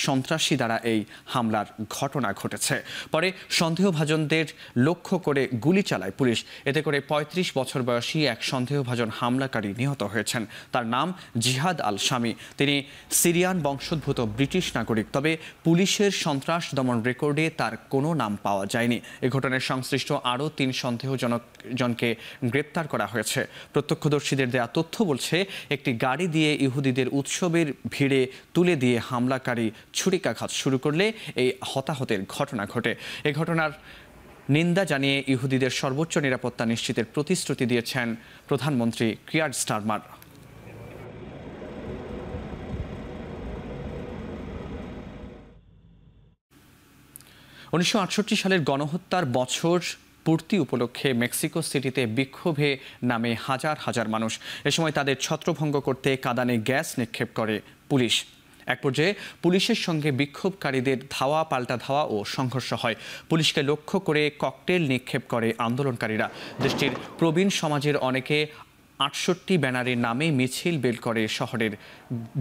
[SPEAKER 1] সন্ত্রাসী দ্বারা এই হামলার ঘটনা ঘটেছে। পরে সন্দেহভাজনদের লক্ষ্য করে গুলি চালায় পুলিশ। এতে করে 35 বছর বয়সী এক সন্দেহভাজন হামলাকারী নিহত হয়েছেন। তার নাম জিহাদ আল শামি। তিনি সিরিয়ান বংশোদ্ভূত ব্রিটিশ নাগরিক। তবে পুলিশের সন্ত্রাস দমন রেকর্ডে তার কোনো নাম পাওয়া যায়নি। এ ঘটনায় সংশ্লিষ্ট আরও 3 সন্দেহজনকে গ্রেপ্তার করা হয়েছে। প্রত্যক্ষদর্শীদের দেয়া তথ্য বলছে, একটি গাড়ি দিয়ে ইহুদিদের উৎসবের ভিড়ে তুলে দিয়ে হামলাকারী ছুরিকাঘাত শুরু করলে এই হতাহতের ঘটনা ঘটে। এ ঘটনার নিন্দা জানিয়ে ইহুদিদের সর্বোচ্চ নিরাপত্তা নিশ্চিতের প্রতিশ্রুতি দিয়েছেন প্রধানমন্ত্রী কিয়ার স্টারমার। 1968 সালের গণহত্যার বছর পূর্তি উপলক্ষে মেক্সিকো সিটিতে বিক্ষোভে নামে হাজার হাজার মানুষ। এ সময় তাদের ছত্রভঙ্গ করতে কাঁদানে গ্যাস নিক্ষেপ করে পুলিশ। এক পর্যায়ে পুলিশের সঙ্গে বিক্ষোভকারীদের ধাওয়া পাল্টা ধাওয়া ও সংঘর্ষ হয়। পুলিশকে লক্ষ্য করে ককটেল নিক্ষেপ করে আন্দোলনকারীরা। দেশটির প্রবীণ সমাজের অনেকে 68 ব্যানারের নামে মিছিল বের করে শহরের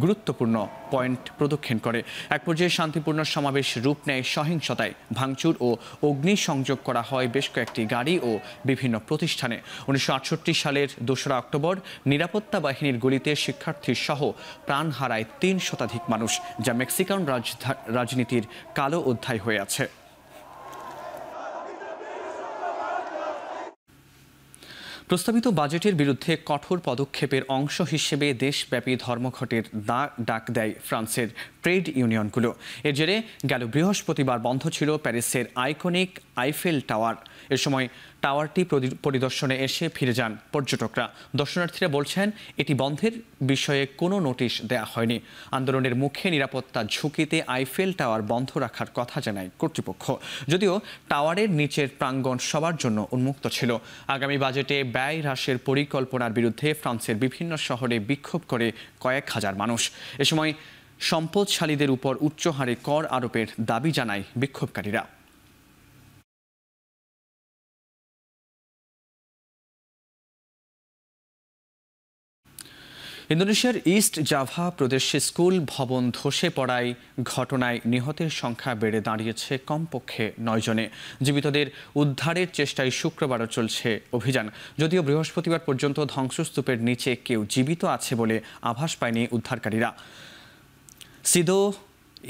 [SPEAKER 1] গুরুত্বপূর্ণ পয়েন্ট প্রদক্ষিণ করে। এক পর্যায়ে শান্তিপূর্ণ সমাবেশ রূপ নেয় সহিংসতায়। ভাঙচুর ও অগ্নিসংযোগ করা হয় বেশ কয়েকটি গাড়ি ও বিভিন্ন প্রতিষ্ঠানে। 1968 সালের 2রা অক্টোবর নিরাপত্তা বাহিনীর গুলিতে শিক্ষার্থী সহ প্রাণ হারায় 3 শতাধিক মানুষ, যা মেক্সিকান রাজনীতির কালো অধ্যায় হয়ে আছে। প্রস্তাবিত বাজেটের বিরুদ্ধে কঠোর পদক্ষেপের অংশ হিসেবে দেশব্যাপী ধর্মঘটের ডাক দেয় ফ্রান্সের ট্রেড ইউনিয়নগুলো। এর জেরে গেল বৃহস্পতিবার বন্ধ ছিল প্যারিসের আইকনিক আইফেল টাওয়ার। এ সময় টাওয়ারটি পরিদর্শনে এসে ফিরে যান পর্যটকরা। দর্শনার্থীরা বলছেন এটি বন্ধের বিষয়ে কোনো নোটিশ দেয়া হয়নি। আন্দোলনের মুখে নিরাপত্তা ঝুঁকিতে আইফেল টাওয়ার বন্ধ রাখার কথা জানায় কর্তৃপক্ষ। যদিও টাওয়ারের নিচের প্রাঙ্গণ সবার জন্য উন্মুক্ত ছিল। আগামী বাজেটে ব্যয় হ্রাসের পরিকল্পনার বিরুদ্ধে ফ্রান্সের বিভিন্ন শহরে বিক্ষোভ করে কয়েক হাজার মানুষ। এ সময় সম্পদশালীদের উপর উচ্চ হারে কর আরোপের দাবি জানায় বিক্ষোভকারীরা। ইন্দোনেশিয়ার ইস্ট জাভা প্রদেশে স্কুল ভবন ধসে পড়ায় ঘটনায় নিহতের সংখ্যা বেড়ে দাঁড়িয়েছে কমপক্ষে 9 জনে। জীবিতদের উদ্ধারের চেষ্টায় শুক্রবারও চলছে অভিযান। যদিও বৃহস্পতিবার পর্যন্ত ধ্বংসস্তূপের নিচে কেউ জীবিত আছে বলে আভাস পায়নি উদ্ধারকারীরা। সিদো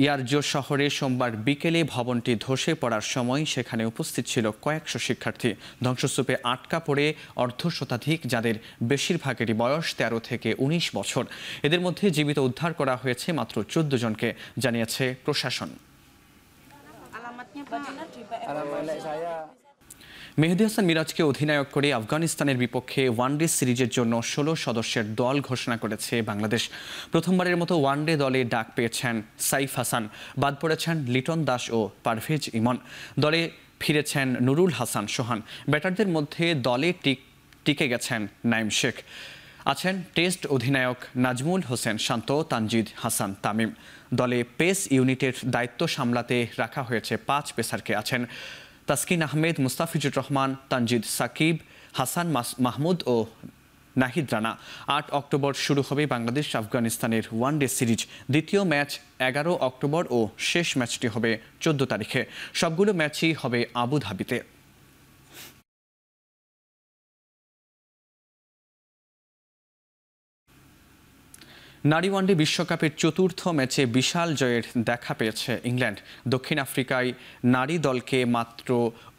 [SPEAKER 1] ইয়ারজো শহরে সোমবার বিকেলে ভবনটি ধসে পড়ার সময় সেখানে উপস্থিত ছিল কয়েকশো শিক্ষার্থী। ধ্বংসস্তূপে আটকা পড়ে অর্ধশতাধিক, যাদের বেশিরভাগেরই বয়স 13 থেকে 19 বছর। এদের মধ্যে জীবিত উদ্ধার করা হয়েছে মাত্র 14 জনকে, জানিয়েছে প্রশাসন। মেহেদী হাসান মিরাজকে অধিনায়ক করে আফগানিস্তানের বিপক্ষে ওয়ানডে সিরিজের জন্য 16 সদস্যের দল ঘোষণা করেছে বাংলাদেশ। প্রথমবারের মতো ওয়ানডে দলে ডাক পেয়েছেন সাইফ হাসান, বাদ পড়েছেন লিটন দাস ও পারভেজ ইমন। দলে ফিরেছেন নুরুল হাসান সোহান। ব্যাটারদের মধ্যে দলে টিকে গেছেন নাইম শেখ। আছেন টেস্ট অধিনায়ক নাজমুল হোসেন শান্ত, তানজিদ হাসান তামিম। দলে পেস ইউনিটের দায়িত্ব সামলাতে রাখা হয়েছে 5 পেসারকে। আছেন তাসকিন আহমেদ, মুস্তাফিজুর রহমান, তানজিদ সাকিব, হাসান মাহমুদ ও নাহিদ রানা। 8 অক্টোবর শুরু হবে বাংলাদেশ আফগানিস্তানের ওয়ানডে সিরিজ। দ্বিতীয় ম্যাচ 11 অক্টোবর ও শেষ ম্যাচটি হবে 14 তারিখে। সবগুলো ম্যাচই হবে আবুধাবিতে। নারী ওয়ানডে বিশ্বকাপের 4র্থ ম্যাচে বিশাল জয়ের দেখা পেয়েছে ইংল্যান্ড। দক্ষিণ আফ্রিকায় নারী দলকে মাত্র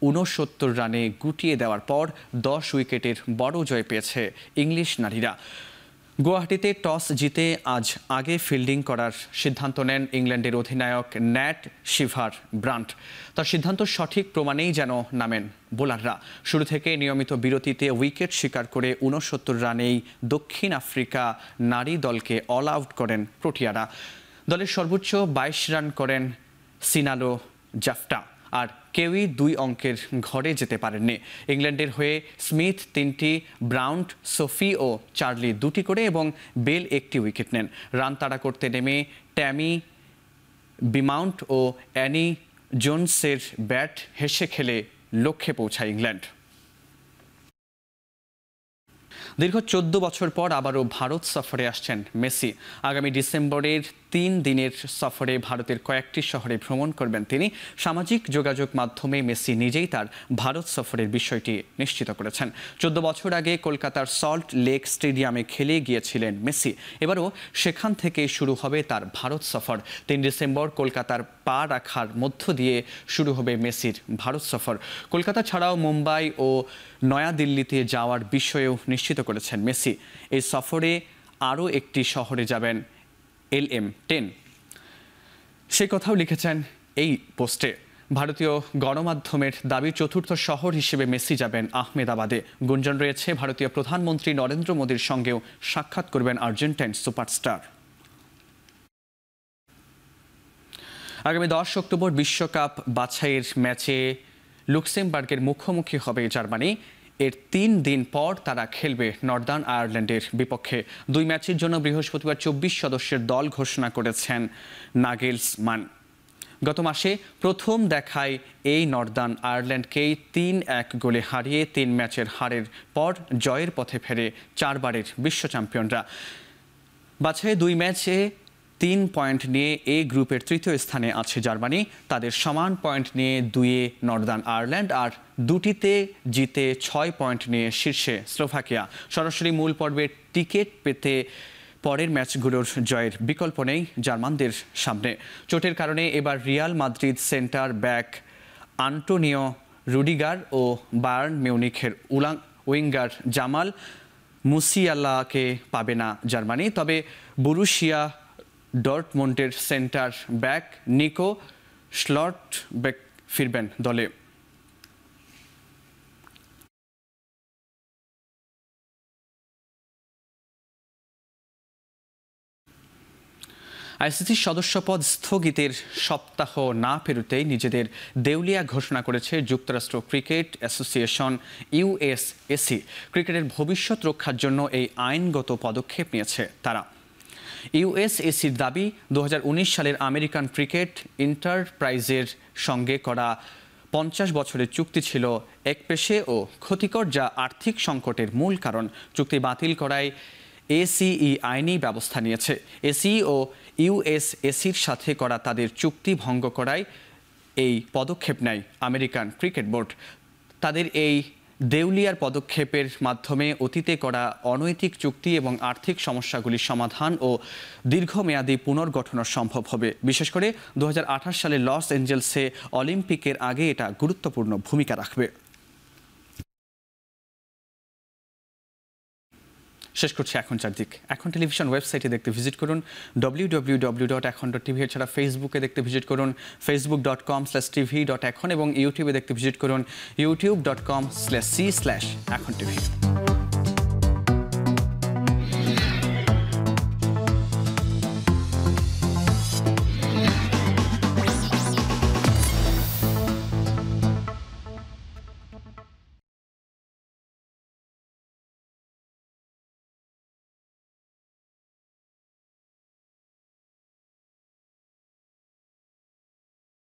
[SPEAKER 1] 69 রানে গুটিয়ে দেওয়ার পর 10 উইকেটের বড় জয় পেয়েছে ইংলিশ নারীরা। গুয়াহাটিতে টস জিতে আজ আগে ফিল্ডিং করার সিদ্ধান্ত নেন ইংল্যান্ডের অধিনায়ক ন্যাট শিভার ব্রান্ট। তার সিদ্ধান্ত সঠিক প্রমাণেই যেন নামেন বোলাররা। শুরু থেকে নিয়মিত বিরতিতে উইকেট শিকার করে 69 রানেই দক্ষিণ আফ্রিকা নারী দলকে অল আউট করেন প্রোটিয়ারা। দলের সর্বোচ্চ 22 রান করেন সিনালো জাফটা। আর কেউই 2 অঙ্কের ঘরে যেতে পারেননি। ইংল্যান্ডের হয়ে স্মিথ 3টি, ব্রাউন্ট, সোফি ও চার্লি 2টি করে এবং বেল 1টি উইকেট নেন। রান তাড়া করতে নেমে ট্যামি বিমাউন্ট ও অ্যানি জোনসের ব্যাট হেসে খেলে লক্ষ্যে পৌঁছায় ইংল্যান্ড। দীর্ঘ 14 বছর পর আবারও ভারত সফরে আসছেন মেসি। আগামী ডিসেম্বরের 3 দিনের সফরে ভারতের কয়েকটি শহরে ভ্রমণ করবেন তিনি। সামাজিক যোগাযোগ মাধ্যমে মেসি নিজেই তার ভারত সফরের বিষয়টি নিশ্চিত করেছেন। 14 বছর আগে কলকাতার সল্ট লেক স্টেডিয়ামে খেলে গিয়েছিলেন মেসি। এবারও সেখান থেকে শুরু হবে তার ভারত সফর। 3 ডিসেম্বর কলকাতার পা রাখার মধ্য দিয়ে শুরু হবে মেসির ভারত সফর। কলকাতা ছাড়াও মুম্বাই ও নয়াদিল্লিতে যাওয়ার বিষয়েও নিশ্চিত করেছেন মেসি। এই সফরে আরও একটি শহরে যাবেন LM10। সে কথাও লিখেছেন এই পোস্টে। ভারতীয় গণমাধ্যমের দাবি 4র্থ শহর হিসেবে মেসি যাবেন আহমেদাবাদে। গুঞ্জন রয়েছে ভারতীয় প্রধানমন্ত্রী নরেন্দ্র মোদীর সঙ্গেও সাক্ষাৎ করবেন আর্জেন্টাইন সুপারস্টার। আগামী 10 অক্টোবর বিশ্বকাপ বাছাইয়ের ম্যাচে লুক্সেমবার্গের মুখোমুখি হবে জার্মানি। এর 3 দিন পর তারা খেলবে নর্দার্ন আয়ারল্যান্ডের বিপক্ষে। 2 ম্যাচের জন্য বৃহস্পতিবার 24 সদস্যের দল ঘোষণা করেছেন নাগেলসমান। গত মাসে প্রথম দেখায় এই নর্দার্ন আয়ারল্যান্ডকেই 3-1 গোলে হারিয়ে 3 ম্যাচের হারের পর জয়ের পথে ফেরে 4 বারের বিশ্ব চ্যাম্পিয়নরা। বাছাইয়ে 2 ম্যাচে 3 পয়েন্ট নিয়ে এ গ্রুপের তৃতীয় স্থানে আছে জার্মানি। তাদের সমান পয়েন্ট নিয়ে 2-এ নর্দার্ন আয়ারল্যান্ড, আর 2টিতে জিতে 6 পয়েন্ট নিয়ে শীর্ষে স্লোভাকিয়া। সরাসরি মূল পর্বের টিকিট পেতে পরের ম্যাচগুলোর জয়ের বিকল্প নেই জার্মানদের সামনে। চোটের কারণে এবার Real Madrid centre back Antonio Rudiger ও বায়ার্ন মিউনিখের উইঙ্গার জামাল মুসিয়ালাকে পাবে না জার্মানি। তবে বরুশিয়া ডর্টমুন্ডের সেন্টার ব্যাক নিকো শ্লটবেক ফিরবেন দলে। আইসিসির সদস্যপদ স্থগিতের সপ্তাহ না পেরোতেই নিজেদের দেউলিয়া ঘোষণা করেছে যুক্তরাষ্ট্র ক্রিকেট অ্যাসোসিয়েশন ইউএসএসি। ক্রিকেটের ভবিষ্যৎ রক্ষার জন্য এই আইনগত পদক্ষেপ নিয়েছে তারা। ইউএসএসির দাবি, 2019 সালের আমেরিকান ক্রিকেট এন্টারপ্রাইজের সঙ্গে করা 50 বছরের চুক্তি ছিল একপেশে ও ক্ষতিকর, যা আর্থিক সংকটের মূল কারণ। চুক্তি বাতিল করায় এসিই আইনি ব্যবস্থা নিয়েছে। এসি ও ইউএসএসির সাথে করা তাদের চুক্তি ভঙ্গ করায় এই পদক্ষেপ নেয় আমেরিকান ক্রিকেট বোর্ড। তাদের এই দেউলিয়ার পদক্ষেপের মাধ্যমে অতীতে করা অনৈতিক চুক্তি এবং আর্থিক সমস্যাগুলির সমাধান ও দীর্ঘমেয়াদী পুনর্গঠন সম্ভব হবে। বিশেষ করে 2028 সালে লস অ্যাঞ্জেলসে অলিম্পিকের আগে এটা গুরুত্বপূর্ণ ভূমিকা রাখবে। শেষ করছি এখন চারদিক। এখন টেলিভিশন ওয়েবসাইটে দেখতে ভিজিট করুন www.ekhon.tv। এছাড়া ফেসবুকে দেখতে ভিজিট করুন facebook.com/tv.ekhon এবং ইউটিউবে দেখতে ভিজিট করুন youtube.com/c/ekhon tv।